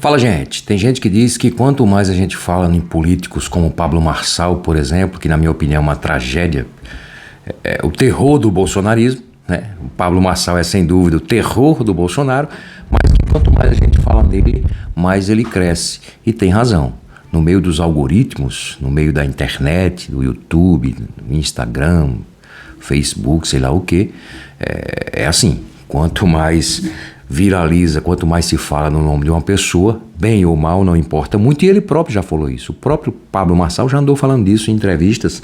Fala, gente. Tem gente que diz que quanto mais a gente fala em políticos como Pablo Marçal, por exemplo, que na minha opinião é uma tragédia, é o terror do bolsonarismo, né? O Pablo Marçal é sem dúvida o terror do Bolsonaro, mas que quanto mais a gente fala nele, mais ele cresce. E tem razão. No meio dos algoritmos, no meio da internet, do YouTube, do Instagram, Facebook, sei lá o que, é assim. Quanto mais viraliza, quanto mais se fala no nome de uma pessoa, bem ou mal, não importa muito, e ele próprio já falou isso. O próprio Pablo Marçal já andou falando disso em entrevistas.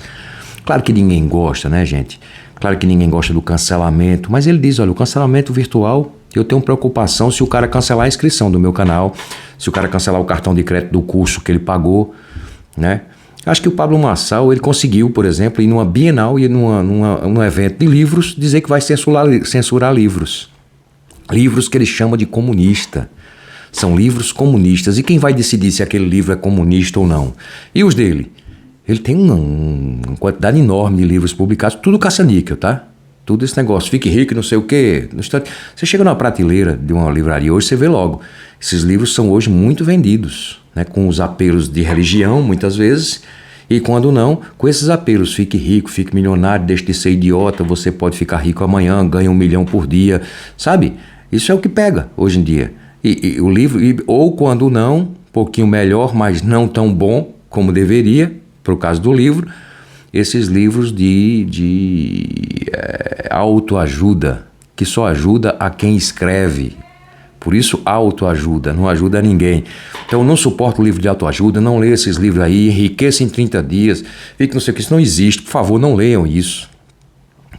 Claro que ninguém gosta, né, gente? Claro que ninguém gosta do cancelamento, mas ele diz, olha, o cancelamento virtual, eu tenho preocupação se o cara cancelar a inscrição do meu canal, se o cara cancelar o cartão de crédito do curso que ele pagou, né? Acho que o Pablo Marçal, ele conseguiu, por exemplo, ir numa Bienal e num evento de livros, dizer que vai censurar livros. Livros que ele chama de comunista. São livros comunistas. E quem vai decidir se aquele livro é comunista ou não? E os dele? Ele tem uma quantidade enorme de livros publicados, tudo caça-níquel, tá? Tudo esse negócio, fique rico, não sei o quê. Você chega numa prateleira de uma livraria hoje, você vê logo. Esses livros são hoje muito vendidos, né? Com os apelos de religião, muitas vezes. E quando não, com esses apelos, fique rico, fique milionário, deixe de ser idiota, você pode ficar rico amanhã, ganha 1 milhão por dia, sabe? Isso é o que pega hoje em dia. E o livro, ou quando não, um pouquinho melhor, mas não tão bom como deveria, por causa do livro, esses livros de autoajuda, que só ajuda a quem escreve. Por isso, autoajuda, não ajuda a ninguém. Então, eu não suporto livro de autoajuda, não leio esses livros aí, enriqueça em 30 dias, fique não sei o que, isso não existe, por favor, não leiam isso,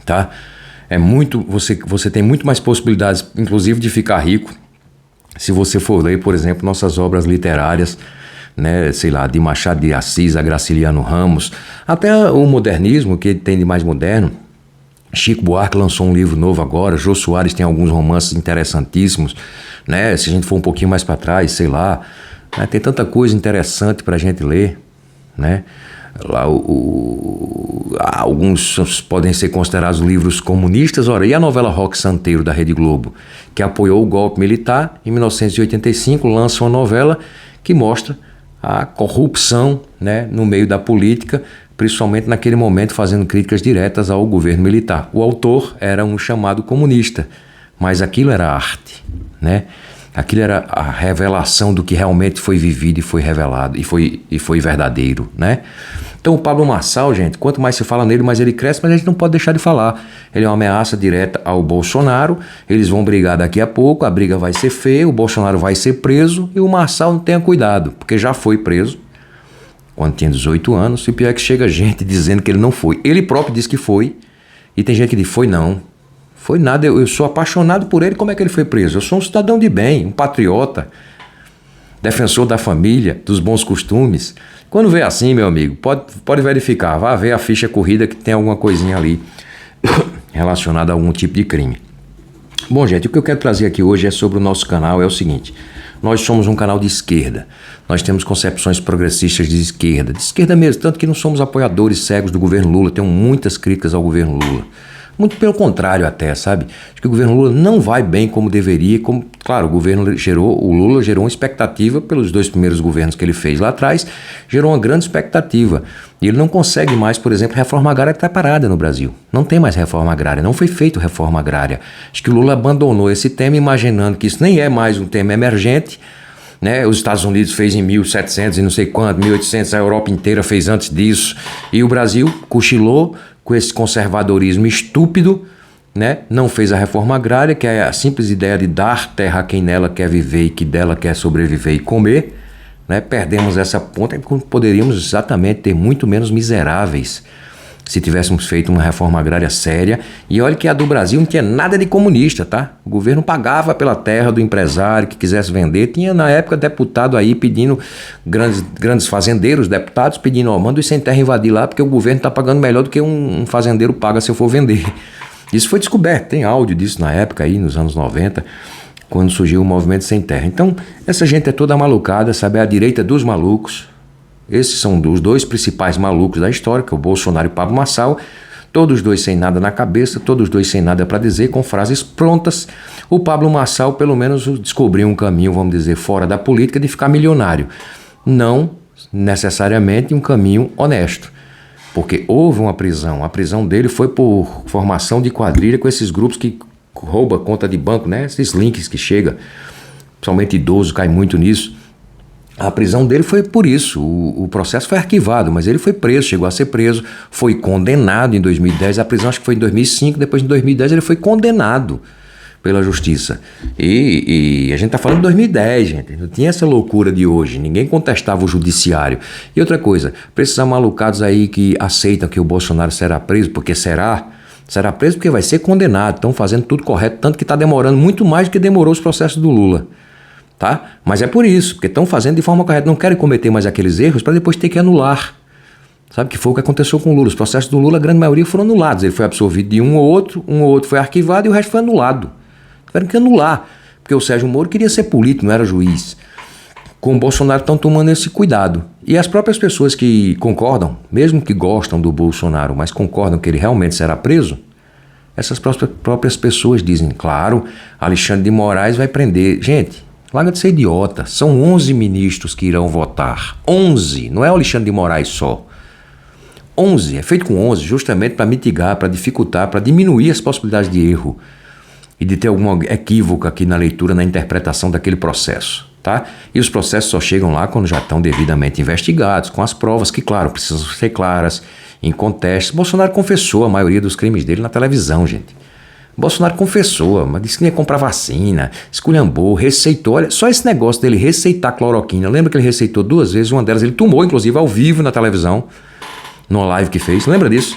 tá? É muito, você tem muito mais possibilidades, inclusive, de ficar rico, se você for ler, por exemplo, nossas obras literárias, né, sei lá, de Machado de Assis a Graciliano Ramos, até o modernismo, que tem de mais moderno. Chico Buarque lançou um livro novo agora, Jô Soares tem alguns romances interessantíssimos, né? Se a gente for um pouquinho mais para trás, sei lá, né? Tem tanta coisa interessante para a gente ler, né? Lá alguns podem ser considerados livros comunistas. Ora, e a novela Roque Santeiro da Rede Globo, que apoiou o golpe militar em 1985, lança uma novela que mostra a corrupção, né, no meio da política, principalmente naquele momento fazendo críticas diretas ao governo militar. O autor era um chamado comunista, mas aquilo era arte, né? Aquilo era a revelação do que realmente foi vivido e foi revelado, e foi verdadeiro, né? Então o Pablo Marçal, gente, quanto mais se fala nele, mais ele cresce, mas a gente não pode deixar de falar. Ele é uma ameaça direta ao Bolsonaro, eles vão brigar daqui a pouco, a briga vai ser feia, o Bolsonaro vai ser preso e o Marçal não tenha cuidado, porque já foi preso quando tinha 18 anos, e o pior é que chega gente dizendo que ele não foi. Ele próprio disse que foi, e tem gente que diz, foi não. Foi nada, eu sou apaixonado por ele, como é que ele foi preso? Eu sou um cidadão de bem, um patriota, defensor da família, dos bons costumes. Quando vê assim, meu amigo, pode verificar, vá ver a ficha corrida que tem alguma coisinha ali relacionada a algum tipo de crime. Bom, gente, o que eu quero trazer aqui hoje é sobre o nosso canal, é o seguinte: nós somos um canal de esquerda, nós temos concepções progressistas de esquerda mesmo, tanto que não somos apoiadores cegos do governo Lula, temos muitas críticas ao governo Lula. Muito pelo contrário até, sabe? Acho que o governo Lula não vai bem como deveria, claro, o Lula gerou uma expectativa pelos 2 primeiros governos que ele fez lá atrás, gerou uma grande expectativa. E ele não consegue mais, por exemplo, reforma agrária está parada no Brasil. Não tem mais reforma agrária, não foi feito reforma agrária. Acho que o Lula abandonou esse tema, imaginando que isso nem é mais um tema emergente, né? Os Estados Unidos fez em 1700 e não sei quanto, 1800, a Europa inteira fez antes disso, e o Brasil cochilou com esse conservadorismo estúpido, né? Não fez a reforma agrária, que é a simples ideia de dar terra a quem nela quer viver e que dela quer sobreviver e comer, né? Perdemos essa ponta e poderíamos exatamente ter muito menos miseráveis se tivéssemos feito uma reforma agrária séria. E olha que a do Brasil não tinha nada de comunista, tá? O governo pagava pela terra do empresário que quisesse vender. Tinha na época deputado aí pedindo, grandes fazendeiros, deputados pedindo, ó, manda os sem terra invadir lá porque o governo tá pagando melhor do que um fazendeiro paga se eu for vender. Isso foi descoberto, tem áudio disso na época aí, nos anos 90, quando surgiu o movimento sem terra. Então, essa gente é toda malucada, sabe? É a direita dos malucos. Esses são os 2 principais malucos da história, que é o Bolsonaro e o Pablo Marçal. Todos dois sem nada na cabeça, todos dois sem nada para dizer, com frases prontas. O Pablo Marçal, pelo menos, descobriu um caminho, vamos dizer, fora da política de ficar milionário. Não necessariamente um caminho honesto, porque houve uma prisão. A prisão dele foi por formação de quadrilha com esses grupos que roubam conta de banco, né? Esses links que chegam, principalmente idoso, cai muito nisso. A prisão dele foi por isso, o processo foi arquivado, mas ele foi preso, chegou a ser preso, foi condenado em 2010, a prisão acho que foi em 2005, depois em 2010 ele foi condenado pela justiça. E a gente está falando de 2010, gente, não tinha essa loucura de hoje, ninguém contestava o judiciário. E outra coisa, para esses amalucados aí que aceitam que o Bolsonaro será preso, porque será preso porque vai ser condenado, estão fazendo tudo correto, tanto que está demorando muito mais do que demorou os processos do Lula. Tá? Mas é por isso, porque estão fazendo de forma correta, não querem cometer mais aqueles erros para depois ter que anular. Sabe que foi o que aconteceu com o Lula? Os processos do Lula, a grande maioria foram anulados. Ele foi absorvido de um ou outro foi arquivado e o resto foi anulado. Tiveram que anular, porque o Sérgio Moro queria ser político, não era juiz. Com o Bolsonaro estão tomando esse cuidado. E as próprias pessoas que concordam, mesmo que gostam do Bolsonaro, mas concordam que ele realmente será preso, essas próprias pessoas dizem, claro, Alexandre de Moraes vai prender. Gente, larga de ser idiota, são 11 ministros que irão votar, 11, não é o Alexandre de Moraes só, 11, é feito com 11 justamente para mitigar, para dificultar, para diminuir as possibilidades de erro e de ter algum equívoco aqui na leitura, na interpretação daquele processo, tá? E os processos só chegam lá quando já estão devidamente investigados, com as provas que, claro, precisam ser claras, incontestes. Bolsonaro confessou a maioria dos crimes dele na televisão, gente. Bolsonaro confessou, mas disse que ia comprar vacina, esculhambou, receitou. Olha, só esse negócio dele receitar cloroquina. Lembra que ele receitou 2 vezes, uma delas ele tomou, inclusive, ao vivo na televisão, numa live que fez. Lembra disso?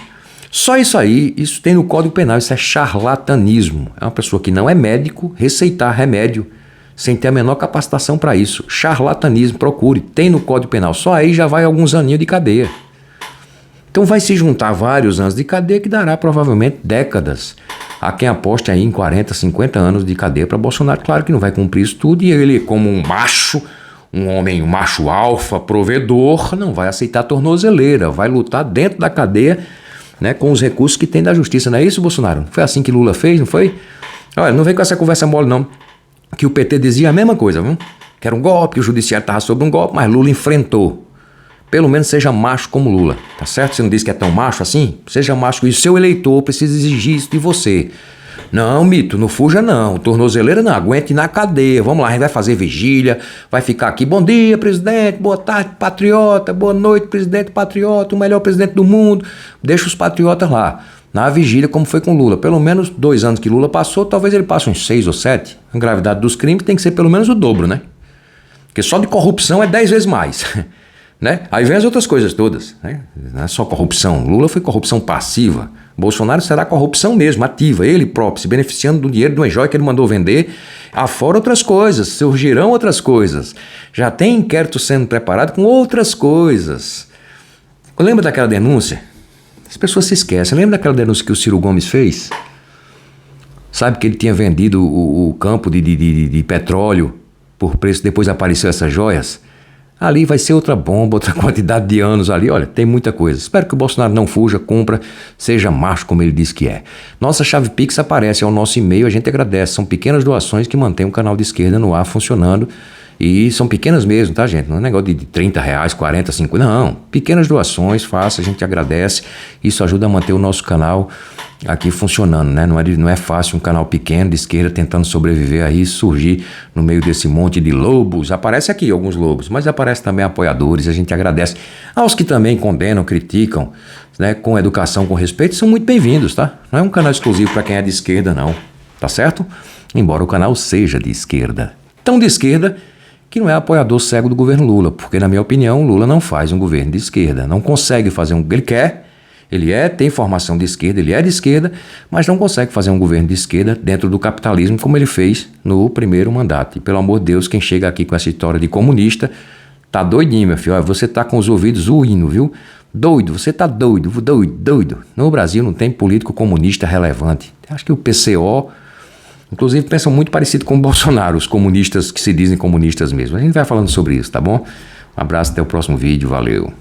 Só isso aí, isso tem no Código Penal, isso é charlatanismo. É uma pessoa que não é médico receitar remédio sem ter a menor capacitação para isso. Charlatanismo, procure, tem no Código Penal. Só aí já vai alguns aninhos de cadeia. Então vai se juntar vários anos de cadeia que dará provavelmente décadas. Há quem aposte aí em 40, 50 anos de cadeia para Bolsonaro. Claro que não vai cumprir isso tudo e ele, como um macho, um homem, um macho alfa, provedor, não vai aceitar tornozeleira, vai lutar dentro da cadeia, né, com os recursos que tem da justiça. Não é isso, Bolsonaro? Foi assim que Lula fez, não foi? Olha, não vem com essa conversa mole não, que o PT dizia a mesma coisa, viu? Que era um golpe, que o judiciário estava sob um golpe, mas Lula enfrentou. Pelo menos seja macho como Lula, tá certo? Você não disse que é tão macho assim? Seja macho e o seu eleitor precisa exigir isso de você. Não, mito, não fuja não, tornozeleira não, aguente na cadeia, vamos lá, a gente vai fazer vigília, vai ficar aqui, bom dia presidente, boa tarde patriota, boa noite presidente patriota, o melhor presidente do mundo, deixa os patriotas lá, na vigília como foi com Lula, pelo menos 2 anos que Lula passou, talvez ele passe uns 6 ou 7, a gravidade dos crimes tem que ser pelo menos o dobro, né? Porque só de corrupção é 10 vezes mais. Né? Aí vem as outras coisas todas, né? Não é só corrupção. Lula foi corrupção passiva. Bolsonaro será corrupção mesmo, ativa. Ele próprio, se beneficiando do dinheiro de uma joia que ele mandou vender. Afora outras coisas, surgirão outras coisas. Já tem inquérito sendo preparado com outras coisas. Lembra daquela denúncia? As pessoas se esquecem. Lembra daquela denúncia que o Ciro Gomes fez? Sabe que ele tinha vendido o campo de petróleo por preço, depois apareceu essas joias? Ali vai ser outra bomba, outra quantidade de anos ali. Olha, tem muita coisa. Espero que o Bolsonaro não fuja, cumpra, seja macho como ele diz que é. Nossa chave Pix aparece ao nosso e-mail, a gente agradece. São pequenas doações que mantêm o canal de esquerda no ar funcionando. E são pequenas mesmo, tá, gente? Não é negócio de R$30, 40, 50, não. Pequenas doações, faça, a gente agradece. Isso ajuda a manter o nosso canal aqui funcionando, né? Não é fácil um canal pequeno de esquerda tentando sobreviver aí, surgir no meio desse monte de lobos. Aparece aqui alguns lobos, mas aparece também apoiadores, a gente agradece. Aos que também condenam, criticam, né, com educação, com respeito, são muito bem-vindos, tá? Não é um canal exclusivo para quem é de esquerda, não. Tá certo? Embora o canal seja de esquerda. Tão de esquerda que não é apoiador cego do governo Lula, porque, na minha opinião, Lula não faz um governo de esquerda. Não consegue fazer um... Ele quer... tem formação de esquerda, ele é de esquerda, mas não consegue fazer um governo de esquerda dentro do capitalismo como ele fez no primeiro mandato. E pelo amor de Deus, quem chega aqui com essa história de comunista tá doidinho, meu filho. Olha, você tá com os ouvidos ruindo, viu? Doido, você tá doido. No Brasil não tem político comunista relevante. Acho que o PCO, inclusive, pensam muito parecido com o Bolsonaro, os comunistas que se dizem comunistas mesmo. A gente vai falando sobre isso, tá bom? Um abraço, até o próximo vídeo, valeu.